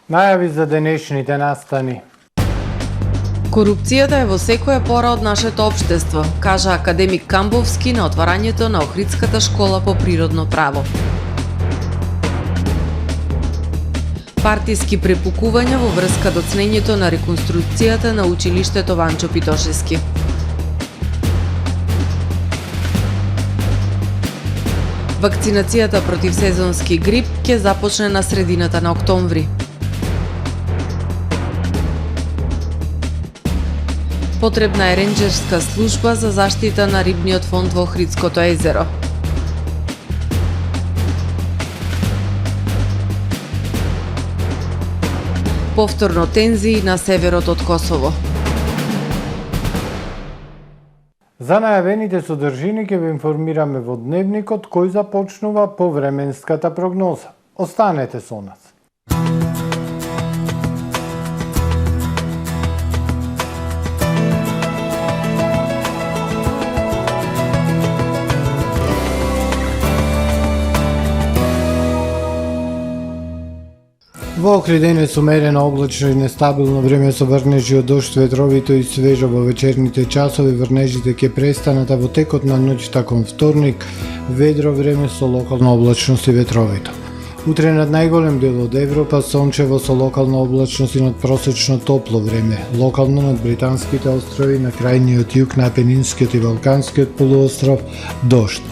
Најави за денешните настани. Корупцијата е во секоја пора од нашето општество, кажа академик Камбовски на отварањето на Охридската школа по природно право. Партиски препукувања во врска до цнењето на реконструкцијата на училиштето Ванчо Питошевски. Вакцинацијата против сезонски грип ќе започне на средината на октомври. Потребна е ренџерска служба за заштита на рибниот фонд во Охридското езеро. Повторно тензии на северот од Косово. За најавените содржини ќе ве информираме во дневникот кој започнува по временската прогноза. Останете со нас. Во Охрид денес умерено облачно и нестабилно време со врнежи од дожд, ветровито и свежо во вечерните часови. Врнежите ќе престанат, а во текот на ноќта кон вторник ведро време со локална облачност и ветровито. Утре над најголем дел од Европа сончево со локална облачност и надпросечно топло време. Локално над британските острови, на крајниот југ, на Апенинскиот и Балканскиот полуостров дожд.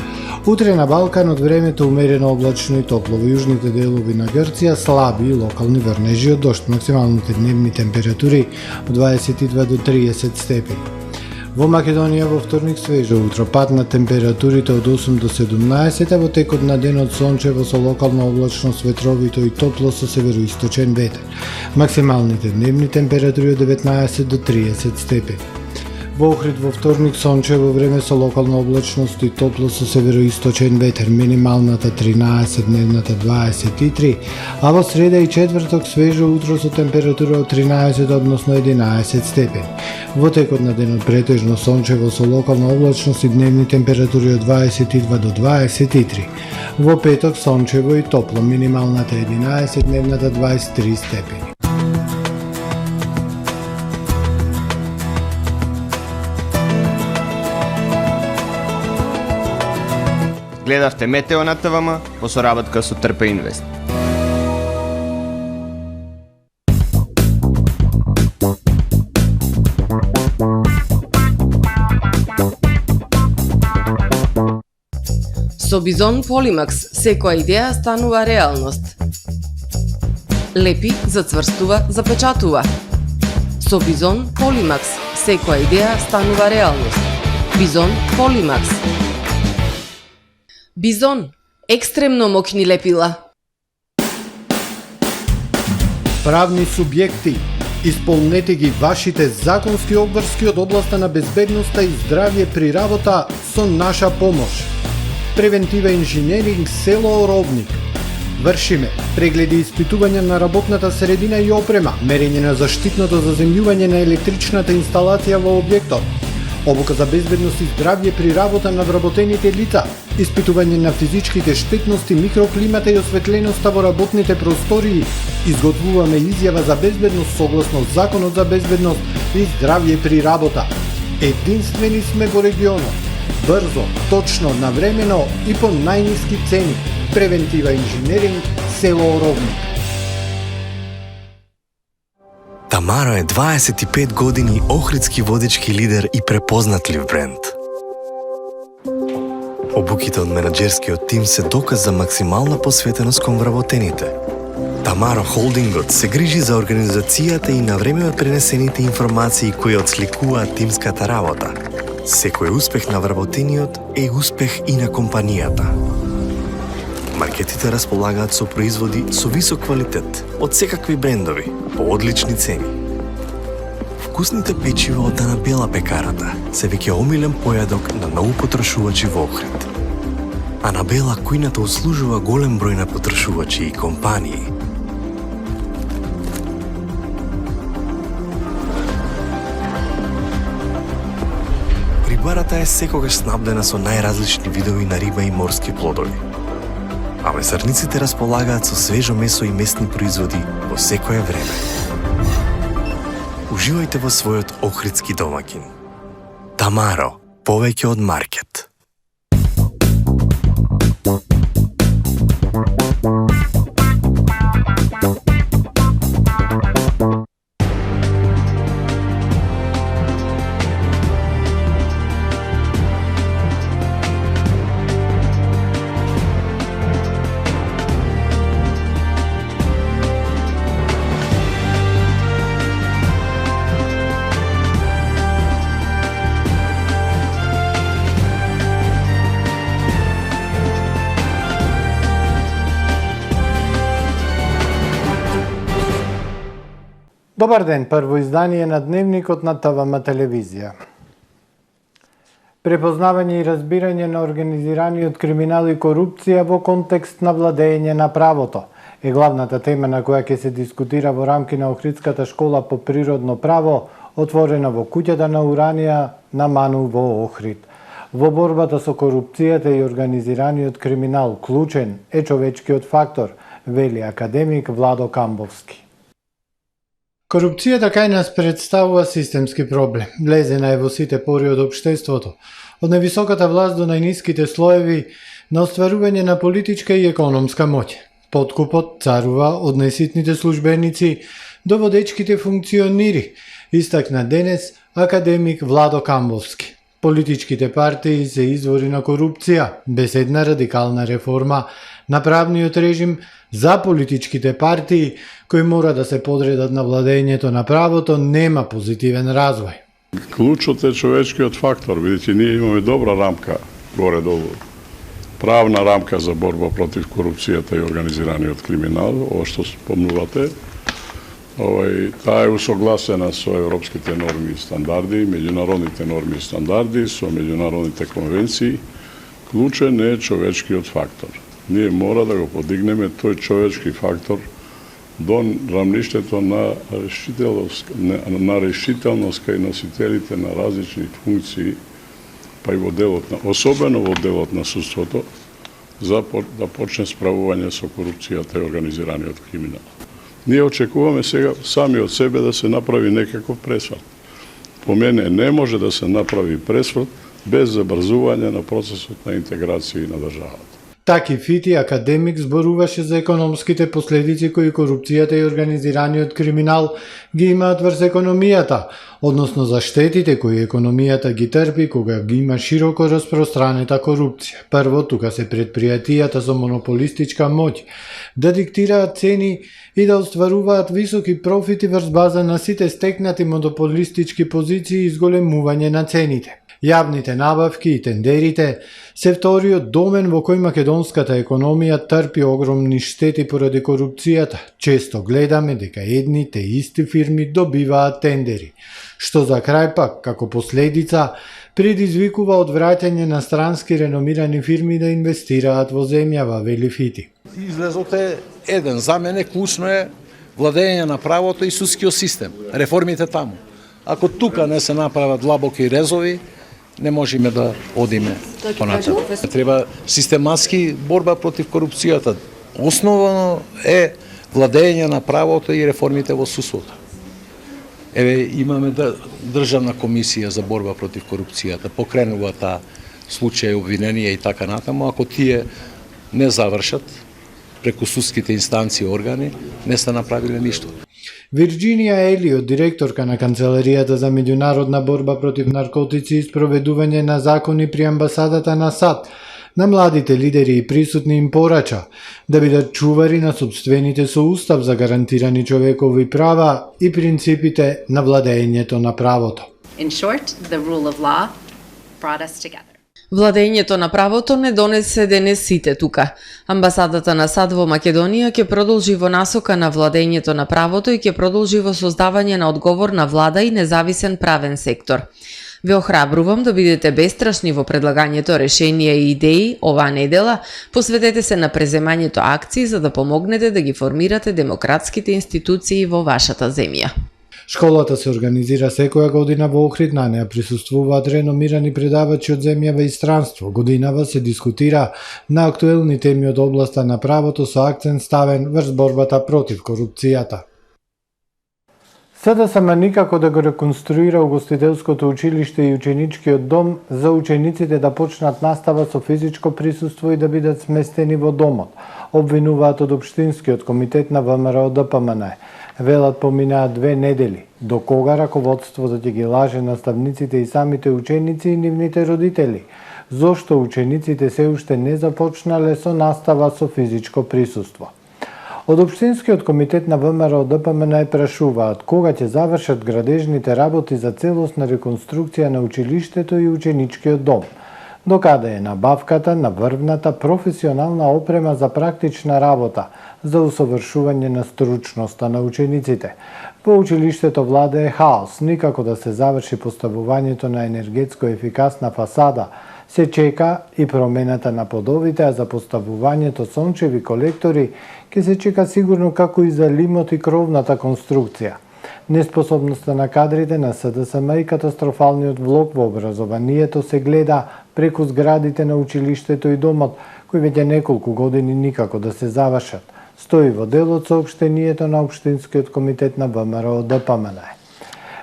Утре на Балканот времето умерено облачно и топло. Во јужните делови на Грција слаби локални врнежи од дожд. Максималните дневни температури од 22 до 30 степени. Во Македонија во вторник свежо утро, пад на температурите од 8 до 17, а во текот на денот сончево со локална облачност, ветровито и топло со североисточен ветер. Максималните дневни температури од 19 до 30 степени. Во Охрид во вторник сончево време со локална облачност и топло со североисточен ветер, минималната 13, дневната 23, а во среда и четврток свежо утро со температура од 13 односно 11 степени. Во текот на денот претежно сончево со локална облачност и дневни температури од 22 до 23. Во петок сончево и топло, минималната 11, дневната 23 степени. Гледавте Метео на ТВМ во соработка со Трпе Инвест. Со Бизон Полимакс секоја идеја станува реалност. Лепи, зацврстува, запечатува. Со Бизон Полимакс секоја идеја станува реалност. Бизон Полимакс. Бизон, екстремно мокни лепила. Правни субјекти, исполнете ги вашите законски обврски од областа на безбедноста и здравје при работа со наша помош. Превентива инженеринг село Оровник. Вршиме прегледи и испитувања на работната средина и опрема, мерење на заштитното заземљување на електричната инсталација во објектот, обука за безбедност и здравје при работа на вработените лица, испитување на физичките штетности, микроклимата и осветленоста во работните простории. Изготвуваме изјава за безбедност согласно Законот за безбедност и здравје при работа. Единствени сме во регионот. Брзо, точно, навремено и по најниски цени. Превентива инженеринг село Оровник. Тамаро е 25 години охридски водички лидер и препознатлив бренд. Обуките од менаџерскиот тим се доказ за максимална посветеност кон вработените. Тамаро Холдингот се грижи за организацијата и на време од пренесените информации кои отсликуваат тимската работа. Секој успех на вработениот е успех и на компанијата. Маркетите располагаат со производи со висок квалитет од секакви брендови по одлични цени. Вкусните печива од Анабела пекарата се веќе омилен појадок на многу потрошувачи во Охрид. Анабела кујната услужува голем број на потрошувачи и компании. Рибарата е секогаш снабдена со најразлични видови на риба и морски плодови. А месарниците располагаат со свежо месо и месни производи во секое време. Уживајте во својот охридски домаќин. Тамаро, повеќе од маркет. Добар ден, прво издание на Дневникот на ТВМ телевизија. Препознавање и разбирање на организираниот криминал и корупција во контекст на владење на правото е главната тема на која ќе се дискутира во рамки на Охридската школа по природно право, отворена во куќата на Уранија на Ману во Охрид. Во борбата со корупцијата и организираниот криминал клучен е човечкиот фактор, вели академик Владо Камбовски. Корупцијата кај нас представува системски проблем. Влезена е во сите пори од општеството, од највисоката власт до најниските слоеви на остварување на политичка и економска моќ. Подкупот царува од најситните службеници до водечките функционири, истакна денес академик Владо Камбовски. Политичките партии се извори на корупција, без една радикална реформа на правниот режим за политичките партии кои мора да се подредат на владењето на правото, нема позитивен развој. Клучот е човечкиот фактор, бидејќи ние имаме добра рамка горе-долу. Правна рамка за борба против корупцијата и организираниот криминал, ова што спомнувате. Таа е усогласена со европските норми и стандарди, меѓународните норми и стандарди, со меѓународните конвенции. Клучен е човечкиот фактор. Ние мора да го подигнеме тој човечки фактор до рамништето на решителност кај носителите на различни функции, па и во делот особено во делот на судството, за да почне справување со корупцијата и организираниот криминал. Ние очекуваме сега сами од себе да се направи некаков пресврт. По мене не може да се направи пресврт без забрзување на процесот на интеграција на државата. Таки Фити, академик, зборуваше за економските последици кои корупцијата и организираниот криминал ги имаат врз економијата, односно за штетите кои економијата ги трпи кога ги има широко распространета корупција. Прво, тука се предпријатијата со монополистичка моќ да диктираат цени и да остваруваат високи профити врз база на сите стекнати монополистички позиции и изголемување на цените. Јавните набавки и тендерите се вториот домен во кој македонската економија трпи огромни штети поради корупцијата. Често гледаме дека едни те исти фирми добиваат тендери, што за крај пак, како последица, предизвикува одвраќање на странски реномирани фирми да инвестираат во земјава, вели Фити. Излезот е еден. За мене клучно е владење на правото и судскиот систем, реформите таму. Ако тука не се направат длабоки резови, не можеме да одиме понатаму. Треба систематски борба против корупцијата. Основано е владење на правото и реформите во судството. Имаме државна комисија за борба против корупцијата, покренува таа случај обвиненија и така натаму. Ако тие не завршат преку судските инстанции и органи, не сте направиле ништо. Вирџинија Елиот, директорка на Канцеларијата за меѓународна борба против наркотици и спроведување на закони при амбасадата на САД, на младите лидери и присутни им порача да бидат чувари на собствените со устав за гарантирани човекови права и принципите на владењето на правото. In short, the rule of law brought us together. Владењето на правото не донесе денес сите тука. Амбасадата на САД во Македонија ќе продолжи во насока на владењето на правото и ќе продолжи во создавање на одговорна влада и независен правен сектор. Ве охрабрувам да бидете бестрашни во предлагањето решенија и идеи оваа недела, посветете се на преземањето акции за да помогнете да ги формирате демократските институции во вашата земја. Школата се организира секоја година во Охрид, на неа присуствуваат реномирани предавачи од земјава и странство. Годинава се дискутира на актуелни теми од областа на правото со акцент ставен врз борбата против корупцијата. СДСМ никако да го реконструира угостителското училиште и ученичкиот дом за учениците да почнат настава со физичко присуство и да бидат сместени во домот, обвинуваат од Општинскиот комитет на ВМРО ДПМН. Велат поминаат 2 недели, до кога раководството ќе ги лаже наставниците и самите ученици и нивните родители. Зошто учениците се уште не започнале со настава со физичко присуство? Од Општинскиот комитет на ВМРО ДПМН прашуваат кога ќе завршат градежните работи за целосна реконструкција на училиштето и ученичкиот дом. Докаде е набавката на врвната професионална опрема за практична работа за усовршување на стручноста на учениците. Во училиштето владее хаос, никако да се заврши поставувањето на енергетско ефикасна фасада, се чека и промената на подовите, а за поставувањето сончеви колектори ќе се чека сигурно како и за лимот и кровната конструкција. Неспособноста на кадрите на СДСМ и катастрофалниот влог во образованието се гледа преку зградите на училиштето и домот, кои веќе неколку години никако да се завршат. Стои во делот соопштението на Општинскиот комитет на ВМРО ДПМН.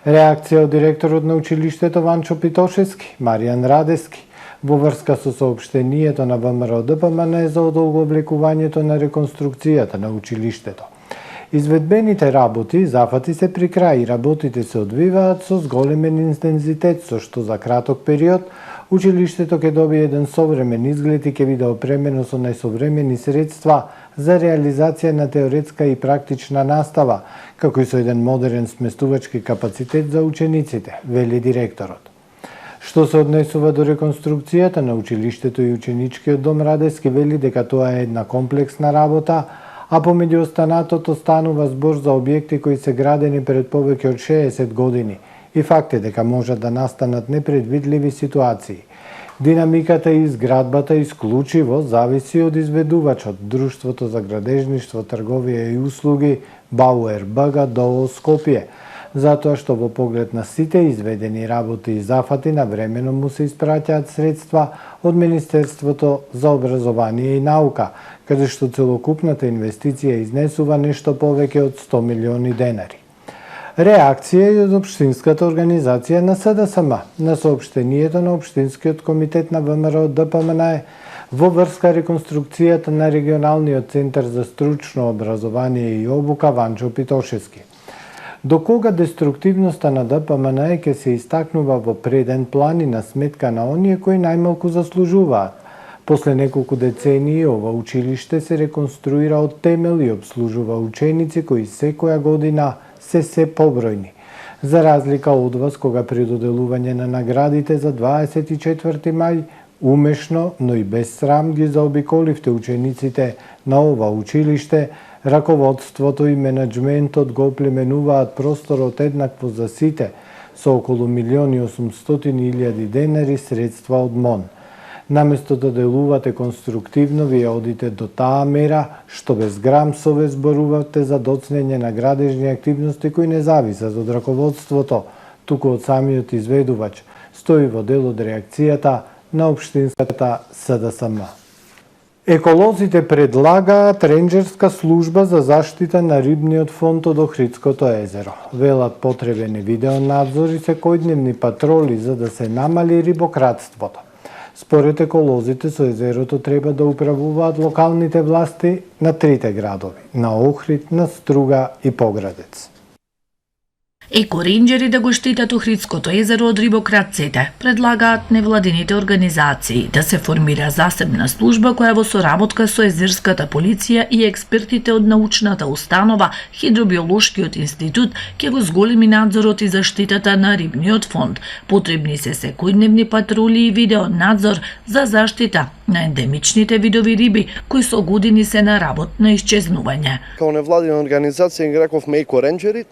Реакција од директорот на училиштето Ванчо Питошевски, Маријан Радески, во врска со соопштението на ВМРО ДПМН за одолговлекувањето на реконструкцијата на училиштето. Изведбените работи зафати се при крај и работите се одвиваат со зголемен интензитет, со што за краток период училиштето ќе добие еден современ изглед и ќе биде опремено со најсовремени средства за реализација на теоретска и практична настава, како и со еден модерен сместувачки капацитет за учениците, вели директорот. Што се однесува до реконструкцијата на училиштето и ученичкиот дом, Радески вели дека тоа е една комплексна работа, а помеѓу останатото станува збор за објекти кои се градени пред повеќе од 60 години и факт е дека можат да настанат непредвидливи ситуации. Динамиката и изградбата исклучиво зависи од изведувачот, Друштвото за градежништво, трговија и услуги Бауер БГ ДОО Скопје, затоа што во поглед на сите изведени работи и зафати навремено му се испраќаат средства од Министерството за образование и наука, каде што целокупната инвестиција изнесува нешто повеќе од 100 милиони денари. Реакција и од Општинската организација на СДСМ на соопштението на Општинскиот комитет на ВМРО ДПМН во врска реконструкцијата на регионалниот центар за стручно образование и обука Ванчо Питошевски. До кога деструктивноста на ДПМН ќе се истакнува во преден план и на сметка на оние кои најмалку заслужуваат. После неколку децении ова училиште се реконструира од темел и обслужува ученици кои секоја година се побројни. За разлика од вас, кога при доделување на наградите за 24 мај, умешно, но и без срам ги заобиколивте учениците на ова училиште, раководството и менеджментот го оплеменуваат просторот еднакво за сите, со околу 1.800.000 денари средства од МОН. Наместо да делувате конструктивно, вие одите до таа мера, што без грам совест зборувате за доцнење на градежни активности кои не зависат од раководството, туку од самиот изведувач, стои во делот реакцијата на Општинската СДСМ. Еколозите предлагаат ренџерска служба за заштита на рибниот фонд од Охридското езеро. Велат потребен е видеонадзор и секојдневни патроли за да се намали рибократството. Според еколозите со езерото треба да управуваат локалните власти на трите градови, на Охрид, на Струга и Поградец. Екоренџери да го штитат Охридското езеро од рибократците, предлагаат невладините организации да се формира засебна служба која во соработка со езерската полиција и експертите од научната установа Хидробиолошкиот институт ќе го зголеми надзорот и заштитата на рибниот фонд. Потребни се секојдневни патрули и видеонадзор за заштита на ендемичните видови риби кои со години се на работ на исчезнување. Као невладина организација ги рековме екоренџери,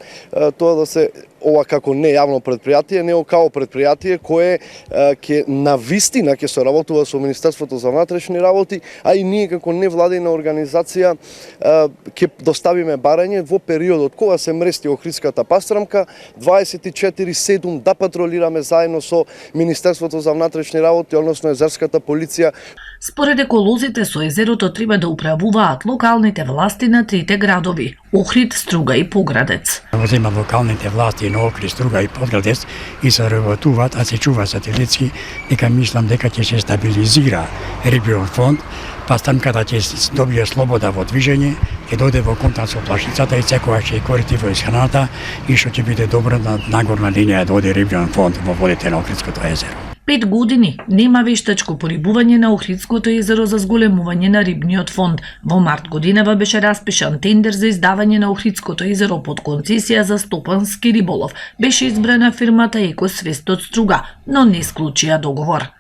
тоа да се ова како не јавно предпријатие, него како предпријатие кое ќе навистина ќе соработува со Министерството за внатрешни работи, а и ние како невладина организација ќе доставиме барање во периодот кога се мрести Охридската пастрамка 24/7 да патролираме заедно со Министерството за внатрешни работи, односно езерската полиција. Според еколозите со езерото треба да управуваат локалните власти на трите градови – Охрид, Струга и Поградец. Возема локалните власти на Охрид, Струга и Поградец и се работуваат, а се чува сателитски, дека мислам дека ќе се стабилизира рибиот фонд, пастрамката ќе добие слобода во движење, ќе дојде во контакт со плашницата и секоја ќе користи во исхраната и што ќе биде добро на нагорна линија да оди рибиот фонд во водите на Охридското езеро. 5 години нема вештачко порибување на Охридското езеро за зголемување на рибниот фонд. Во март годинава беше распишан тендер за издавање на Охридското езеро под концесија за стопански риболов. Беше избрана фирмата Екосвест од Струга, но не склучија договор.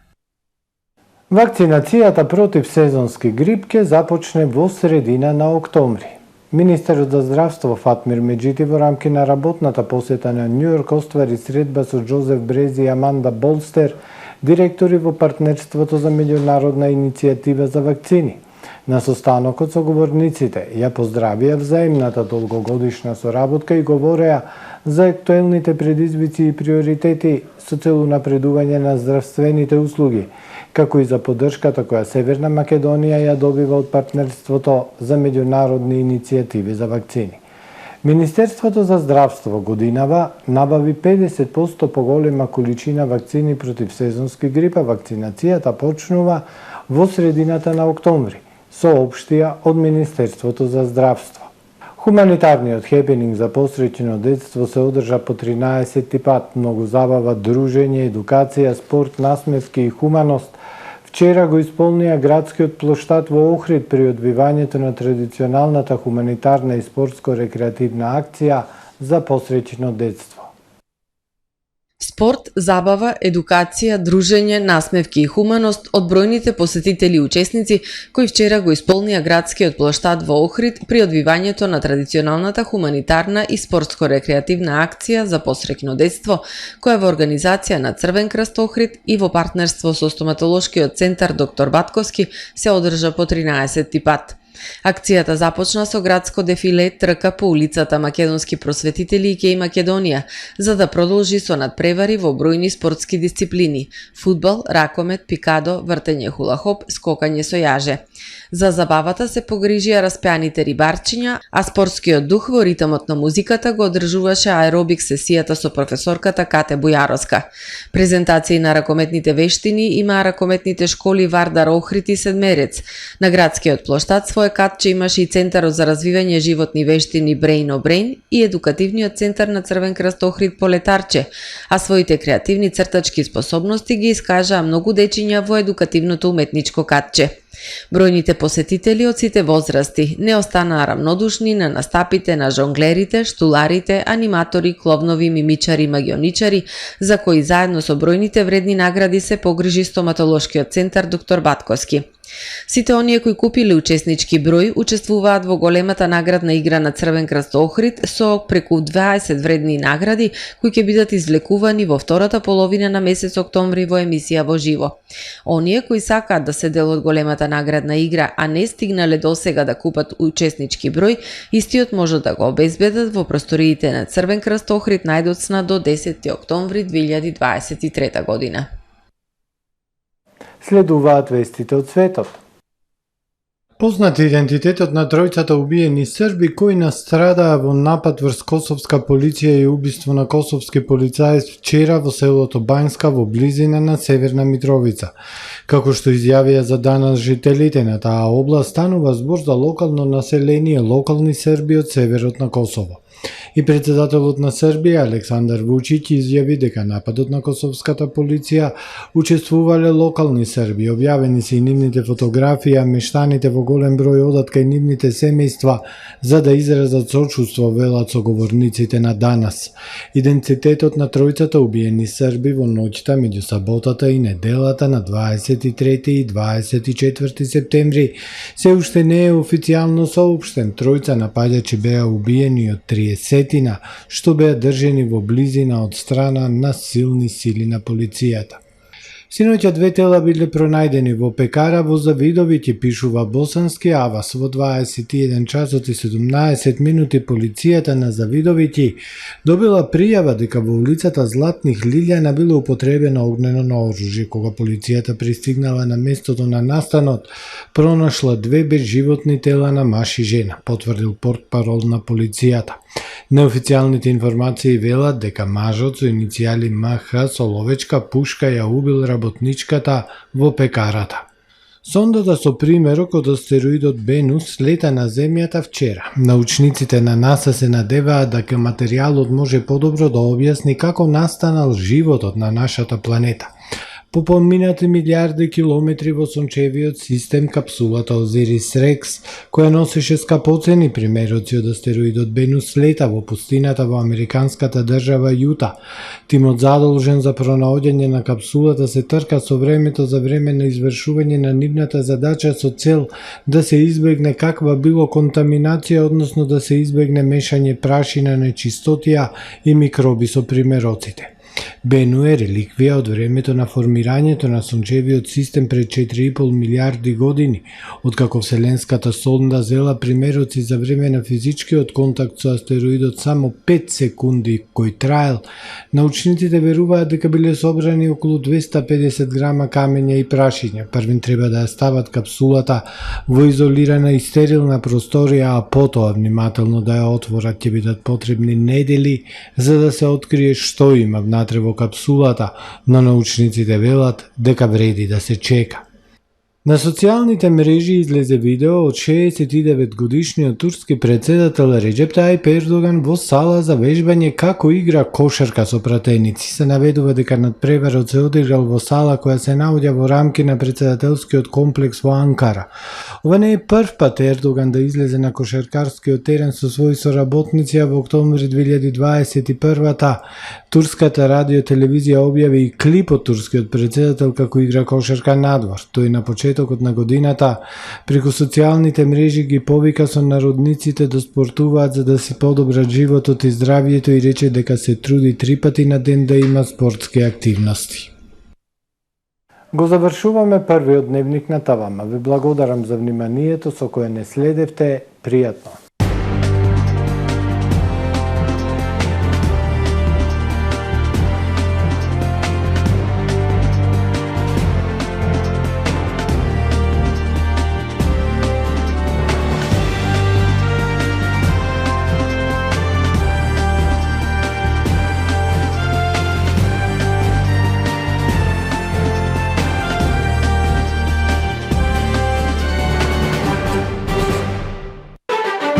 Вакцинацијата против сезонски грип ќе започне во средина на октомври. Министерот за здравство Фатмир Меджити во рамки на работната посета на Њујорк оствари средба со Џозеф Брези и Аманда Болстер, директори во партнерството за меѓународна иницијатива за вакцини. На состанокот соговорниците ја поздравија взаимната долгогодишна соработка и говореа за актуелните предизвици и приоритети со цел напредување на здравствените услуги, како и за поддршката која Северна Македонија ја добива од партнерството за меѓународни иницијативи за вакцини. Министерството за здравство годинава набави 50% поголема количина вакцини против сезонски грип, а вакцинацијата почнува во средината на октомври, соопштија од Министерството за здравство. Хуманитарниот хепенинг за посреќено детство се одржа по 13 пат, многу забава, дружење, едукација, спорт, насмевки и хуманост. Вчера го исполнија градскиот плоштад во Охрид при одбивањето на традиционалната хуманитарна и спортско-рекреативна акција за посреќено детство. Спорт, забава, едукација, дружење, насмевки и хуманост од бројните посетители и учесници кои вчера го исполнија градскиот плоштад во Охрид при одвивањето на традиционалната хуманитарна и спортско-рекреативна акција за посреќно детство, која во организација на Црвен крст Охрид и во партнерство со стоматолошкиот центар доктор Батковски се одржа по 13 пат. Акцијата започна со градско дефиле трка по улицата Македонски просветители и Кеј Македонија, за да продолжи со надпревари во бројни спортски дисциплини – фудбал, ракомет, пикадо, вртење хула-хоп, скокање со јаже. За забавата се погрижија распеаните рибарчиња, а спортскиот дух во ритмот на музиката го одржуваше аеробик сесијата со професорката Кате Бујаровска. Презентации на ракометните вештини имаа ракометните школи Вардар Охрид и Седмерец. На градскиот плоштад своје катче имаше и Центарот за развивање животни вештини Brain о Brain и едукативниот центар на Црвен крст Охрид Полетарче, а своите креативни цртачки способности ги искажаа многу дечиња во едукативното уметничко катче. Бројните посетители од сите возрасти не останаа рамнодушни на настапите на жонглерите, штуларите, аниматори, кловнови, мимичари, магионичари, за кои заедно со бројните вредни награди се погрижи стоматолошкиот центар доктор Батковски. Сите оние кои купиле учеснички број учествуваат во големата наградна игра на Црвен крст Охрид со преку 20 вредни награди кои ќе бидат извлекувани во втората половина на месец октомври во емисија во живо. Оние кои сакаат да се дел од големата наградна игра, а не стигнале до сега да купат учеснички број, истиот може да го обезбедат во просториите на Црвен крст Охрид најдоцна до 10 октомври 2023 година. Следуваат вестите од светот. Познат идентитетот на тројцата убиени срби кои настрадаа во напад врз косовска полиција и убиство на косовски полицаец вчера во селото Бањска во близина на Северна Митровица. Како што изјавија за данас жителите на таа област, станува збор за локално население, локални срби од северот на Косово. И председателот на Србија Александар Вучиќ изјави дека нападот на косовската полиција учествувале локални срби. Објавени се и нивните фотографии, а мештаните во голем број одат кај нивните семејства за да изразат сочувство, велат соговорниците на данас. Идентитетот на тројцата убиени срби во ноќта меѓу саботата и неделата на 23 и 24 септември се уште не е официјално соопштен. Тројца нападачи беа убиени од 3 30-тина, што беа држени во близина од страна на силни сили на полицијата. Синоќа две тела биле пронајдени во пекара во Завидовиќи, пишува Босански Авас. Во 21 часот и 17 минути полицијата на Завидовиќи добила пријава дека во улицата Златних Лилјана било употребено огнено оружје. Кога полицијата пристигнала на местото на настанот, пронашла две безживотни тела на маж и жена, потврдил портпарол на полицијата. Неофицијалните информации велат дека мажот со иницијали МХ со ловечка пушка ја убил работничката во пекарата. Сондата со примерок од астероидот Бенус слета на Земјата вчера. Научниците на НАСА се надеваат дека материјалот може подобро да објасни како настанал животот на нашата планета. По поминати милиарди километри во сончевиот систем, капсулата Озирис Рекс, која носеше скапоцени примероци од астероидот Бенус, слета во пустината во американската држава Јута. Тимот задолжен за пронаоѓање на капсулата се трка со времето за време на извршување на нивната задача со цел да се избегне каква било контаминација, односно да се избегне мешање прашина, нечистотија и микроби со примероците. Бену е реликвија од времето на формирањето на сончевиот систем пред 4,5 милиарди години, откако вселенската сонда зела примероци за време на физичкиот контакт со астероидот само 5 секунди кој траел. Научниците веруваат дека биле собрани околу 250 грама камења и прашиња. Првин треба да ја стават капсулата во изолирана и стерилна просторија, а потоа внимателно да ја отворат. Ќе бидат потребни недели за да се открие што има внатре во капсулата, но научниците велат дека вреди да се чека. На социјалните мрежи излезе видео од 69 годишниот турски претседател Реджеп Тајип Ердоган во сала за вежбање како игра кошарка со пратеници. Се наведува дека надпреварот се одиграл во сала која се наоѓа во рамки на претседателскиот комплекс во Анкара. Ова не е прв пат Ердоган да излезе на кошаркарскиот терен со своји соработници, а во октомври 2021-та турската радио-телевизија објави и клип од турскиот претседател како игра кошарка надвор. Тој на почетокот на годината преку социјалните мрежи ги повика со народниците да спортуваат за да си подобрат животот и здравието и рече дека се труди 3 пати на ден да има спортски активности. Го завршуваме првиот дневник на Тавама. Ви благодарам за вниманието со кое не следевте. Пријатно.